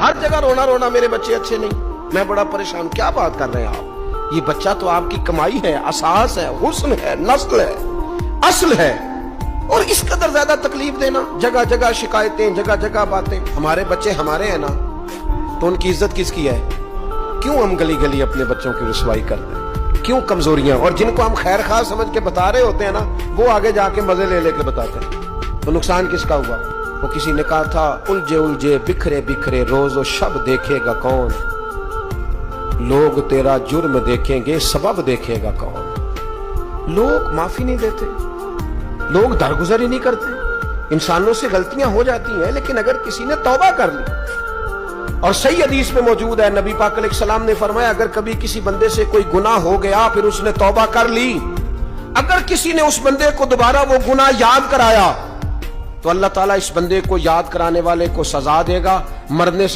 हर जगह रोना रोना, मेरे बच्चे अच्छे नहीं, मैं बड़ा परेशान। क्या बात कर रहे हैं आप? ये बच्चा तो आपकी कमाई है, असास है, हुस्न है, नस्ल है, असल है, और इस कदर ज्यादा तकलीफ देना, जगह जगह शिकायतें, जगह जगह बातें। हमारे बच्चे हमारे हैं ना, तो उनकी इज्जत किसकी है? क्यों हम गली गली अपने बच्चों की रुसवाई करते हैं? क्यों कमजोरियां? और जिनको हम खैर खा समझ के बता रहे होते हैं ना, वो आगे जाके मजे ले लेके बताते हैं। तो नुकसान किसका हुआ? वो किसी ने कहा था, उलझे उलझे बिखरे बिखरे रोज और शब देखेगा कौन, लोग तेरा जुर्म देखेंगे सबब देखेगा कौन। लोग माफी नहीं देते, लोग दरगुजर ही नहीं करते। इंसानों से गलतियां हो जाती हैं, लेकिन अगर किसी ने तौबा कर ली, और सही हदीस में मौजूद है, नबी पाक अलैहिस्सलाम ने फरमाया, अगर कभी किसी बंदे से कोई गुनाह हो गया, फिर उसने तौबा कर ली, अगर किसी ने उस बंदे को दोबारा वो गुनाह याद कराया, तो अल्लाह ताला इस बंदे को याद कराने वाले को सजा देगा, मरने से